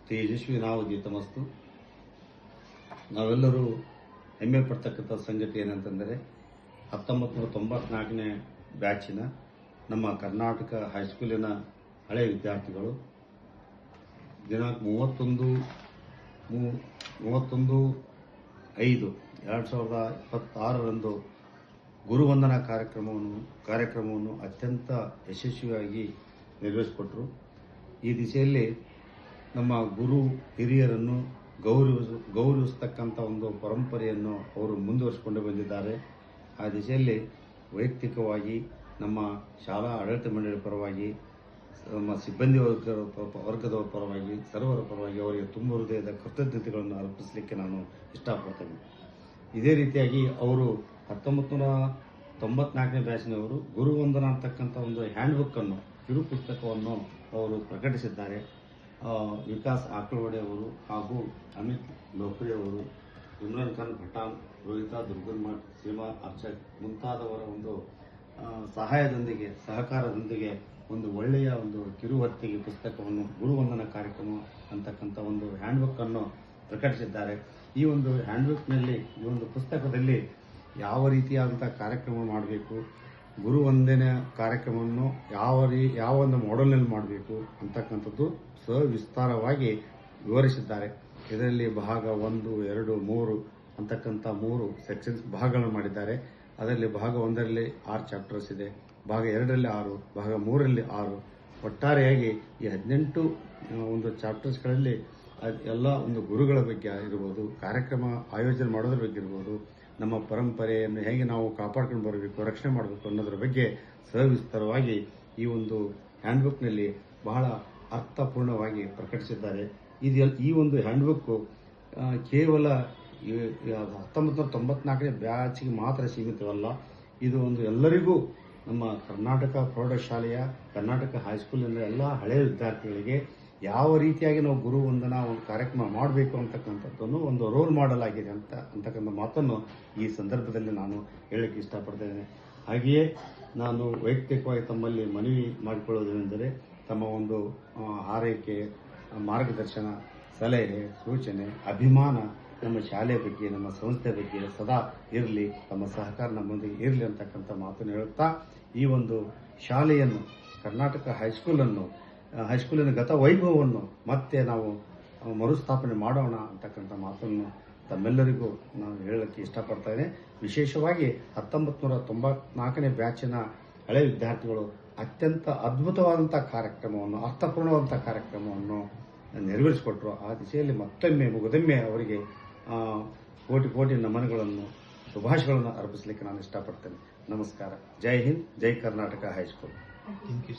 ತೇಜಸ್ವಿ ನಾವು ಗೀತಮಸ್ತು. ನಾವೆಲ್ಲರೂ ಹೆಮ್ಮೆ ಪಡ್ತಕ್ಕಂಥ ಸಂಗತಿ ಏನಂತಂದರೆ 1994ನೇ ಬ್ಯಾಚಿನ ನಮ್ಮ ಕರ್ನಾಟಕ ಹೈಸ್ಕೂಲಿನ ಹಳೆಯ ವಿದ್ಯಾರ್ಥಿಗಳು ದಿನಾಂಕ 31/5/2026ರಂದು ಗುರುವಂದನಾ ಕಾರ್ಯಕ್ರಮವನ್ನು ಅತ್ಯಂತ ಯಶಸ್ವಿಯಾಗಿ ನಿರ್ವಹಿಸಿಕೊಟ್ಟರು. ಈ ದಿಸೆಯಲ್ಲಿ ನಮ್ಮ ಗುರು ಹಿರಿಯರನ್ನು ಗೌರವಿಸತಕ್ಕಂಥ ಒಂದು ಪರಂಪರೆಯನ್ನು ಅವರು ಮುಂದುವರಿಸಿಕೊಂಡು ಬಂದಿದ್ದಾರೆ. ಆ ದಿಸೆಯಲ್ಲಿ ವೈಯಕ್ತಿಕವಾಗಿ ನಮ್ಮ ಶಾಲಾ ಆಡಳಿತ ಮಂಡಳಿ ಪರವಾಗಿ, ನಮ್ಮ ಸಿಬ್ಬಂದಿ ವರ್ಗದವರ ಪರವಾಗಿ, ಸರ್ವರ ಪರವಾಗಿ ಅವರಿಗೆ ತುಂಬ ಹೃದಯದ ಕೃತಜ್ಞತೆಗಳನ್ನು ಅರ್ಪಿಸಲಿಕ್ಕೆ ನಾನು ಇಷ್ಟಪಡ್ತೇನೆ. ಇದೇ ರೀತಿಯಾಗಿ ಅವರು 1994ನೇ ಬ್ಯಾಚ್ನವರು ಗುರುವಂದನ ಅಂತಕ್ಕಂಥ ಒಂದು ಹ್ಯಾಂಡ್ಬುಕ್ಕನ್ನು, ಕಿರು ಪುಸ್ತಕವನ್ನು ಅವರು ಪ್ರಕಟಿಸಿದ್ದಾರೆ. ವಿಕಾಸ್ ಆಕಳವಾಡೆ ಅವರು ಹಾಗೂ ಅಮಿತ್ ಲೋಕರಿ ಅವರು, ಇಮ್ರಾನ್ ಖಾನ್ ಭಟಾನ್, ರೋಹಿತಾ ದುರ್ಗನ್ಮಠ್, ಸೀಮಾ ಅರ್ಚಕ್ ಮುಂತಾದವರ ಒಂದು ಸಹಾಯದೊಂದಿಗೆ, ಸಹಕಾರದೊಂದಿಗೆ ಒಂದು ಒಳ್ಳೆಯ ಒಂದು ಕಿರುಹೊತ್ತಿಗೆ ಪುಸ್ತಕವನ್ನು ಗುರುವಂದನಾ ಕಾರ್ಯಕ್ರಮ ಅಂತಕ್ಕಂಥ ಒಂದು ಹ್ಯಾಂಡ್ಬುಕ್ ಅನ್ನು ಪ್ರಕಟಿಸಿದ್ದಾರೆ. ಈ ಒಂದು ಹ್ಯಾಂಡ್ಬುಕ್ನಲ್ಲಿ, ಈ ಒಂದು ಪುಸ್ತಕದಲ್ಲಿ ಯಾವ ರೀತಿಯಾದಂಥ ಕಾರ್ಯಕ್ರಮ ಮಾಡಬೇಕು, ಗುರುವಂದನೆ ಕಾರ್ಯಕ್ರಮವನ್ನು ಯಾವ ಒಂದು ಮಾಡೆಲ್ನಲ್ಲಿ ಮಾಡಬೇಕು ಅಂತಕ್ಕಂಥದ್ದು ಸವಿಸ್ತಾರವಾಗಿ ವಿವರಿಸಿದ್ದಾರೆ. ಇದರಲ್ಲಿ ಭಾಗ 1, 2, 3 ಅಂತಕ್ಕಂಥ 3 ಸೆಕ್ಷನ್ಸ್ ಭಾಗಗಳನ್ನು ಮಾಡಿದ್ದಾರೆ. ಅದರಲ್ಲಿ ಭಾಗ 1ರಲ್ಲಿ 6 ಚಾಪ್ಟರ್ಸ್ ಇದೆ, ಭಾಗ 2ರಲ್ಲಿ 6, ಭಾಗ 3ರಲ್ಲಿ 6. ಒಟ್ಟಾರೆಯಾಗಿ ಈ 18 ಒಂದು ಚಾಪ್ಟರ್ಸ್ಗಳಲ್ಲಿ ಎಲ್ಲ ಒಂದು ಗುರುಗಳ ಬಗ್ಗೆ ಇರ್ಬೋದು, ಕಾರ್ಯಕ್ರಮ ಆಯೋಜನೆ ಮಾಡೋದ್ರ ಬಗ್ಗೆ ಇರ್ಬೋದು, ನಮ್ಮ ಪರಂಪರೆಯನ್ನು ಹೇಗೆ ನಾವು ಕಾಪಾಡ್ಕೊಂಡು ಬರಬೇಕು, ರಕ್ಷಣೆ ಮಾಡಬೇಕು ಅನ್ನೋದ್ರ ಬಗ್ಗೆ ಸವಿಸ್ತಾರವಾಗಿ ಈ ಒಂದು ಹ್ಯಾಂಡ್ಬುಕ್ನಲ್ಲಿ ಬಹಳ ಅರ್ಥಪೂರ್ಣವಾಗಿ ಪ್ರಕಟಿಸಿದ್ದಾರೆ. ಈ ಒಂದು ಹ್ಯಾಂಡ್ಬುಕ್ ಕೇವಲ 1994ನೇ ಬ್ಯಾಚ್ಗೆ ಮಾತ್ರ ಸೀಮಿತವಲ್ಲ. ಇದು ಒಂದು ಎಲ್ಲರಿಗೂ, ನಮ್ಮ ಕರ್ನಾಟಕ ಪ್ರೌಢಶಾಲೆಯ, ಕರ್ನಾಟಕ ಹೈಸ್ಕೂಲಿನ ಎಲ್ಲ ಹಳೆಯ ವಿದ್ಯಾರ್ಥಿಗಳಿಗೆ ಯಾವ ರೀತಿಯಾಗಿ ನಾವು ಗುರುವಂದನಾ ಒಂದು ಕಾರ್ಯಕ್ರಮ ಮಾಡಬೇಕು ಅಂತಕ್ಕಂಥದ್ದನ್ನು ಒಂದು ರೋಲ್ ಮಾಡೆಲ್ ಆಗಿದೆ ಅಂತಕ್ಕಂಥ ಮಾತನ್ನು ಈ ಸಂದರ್ಭದಲ್ಲಿ ನಾನು ಹೇಳಕ್ಕೆ ಇಷ್ಟಪಡ್ತೇನೆ. ಹಾಗೆಯೇ ನಾನು ವೈಯಕ್ತಿಕವಾಗಿ ತಮ್ಮಲ್ಲಿ ಮನವಿ ಮಾಡಿಕೊಳ್ಳೋದೇನೆಂದರೆ, ತಮ್ಮ ಒಂದು ಹಾರೈಕೆ, ಮಾರ್ಗದರ್ಶನ, ಸಲಹೆ, ಸೂಚನೆ, ಅಭಿಮಾನ ನಮ್ಮ ಶಾಲೆಯ ಬಗ್ಗೆ, ನಮ್ಮ ಸಂಸ್ಥೆ ಬಗ್ಗೆ ಸದಾ ಇರಲಿ, ತಮ್ಮ ಸಹಕಾರ ನಮ್ಮೊಂದಿಗೆ ಇರಲಿ ಅಂತಕ್ಕಂಥ ಮಾತನ್ನು ಹೇಳುತ್ತಾ, ಈ ಒಂದು ಶಾಲೆಯನ್ನು, ಕರ್ನಾಟಕ ಹೈಸ್ಕೂಲಿನ ಗತ ವೈಭವವನ್ನು ಮತ್ತೆ ನಾವು ಮರುಸ್ಥಾಪನೆ ಮಾಡೋಣ ಅಂತಕ್ಕಂಥ ಮಾತನ್ನು ತಮ್ಮೆಲ್ಲರಿಗೂ ನಾನು ಹೇಳಕ್ಕೆ ಇಷ್ಟಪಡ್ತೇನೆ. ವಿಶೇಷವಾಗಿ 1994ನೇ ಬ್ಯಾಚಿನ ಹಳೆಯ ವಿದ್ಯಾರ್ಥಿಗಳು ಅತ್ಯಂತ ಅದ್ಭುತವಾದಂಥ ಕಾರ್ಯಕ್ರಮವನ್ನು, ಅರ್ಥಪೂರ್ಣವಾದಂಥ ಕಾರ್ಯಕ್ರಮವನ್ನು ನೆರವೇರಿಸಿಕೊಟ್ರು. ಆ ದಿಸೆಯಲ್ಲಿ ಮತ್ತೊಮ್ಮೆ ಮುಗುದೊಮ್ಮೆ ಅವರಿಗೆ ಕೋಟಿ ನಮನಗಳನ್ನು, ಶುಭಾಶಯಗಳನ್ನು ಅರ್ಪಿಸಲಿಕ್ಕೆ ನಾನು ಇಷ್ಟಪಡ್ತೇನೆ. ನಮಸ್ಕಾರ. ಜೈ ಹಿಂದ್, ಜೈ ಕರ್ನಾಟಕ ಹೈಸ್ಕೂಲ್. Thank you.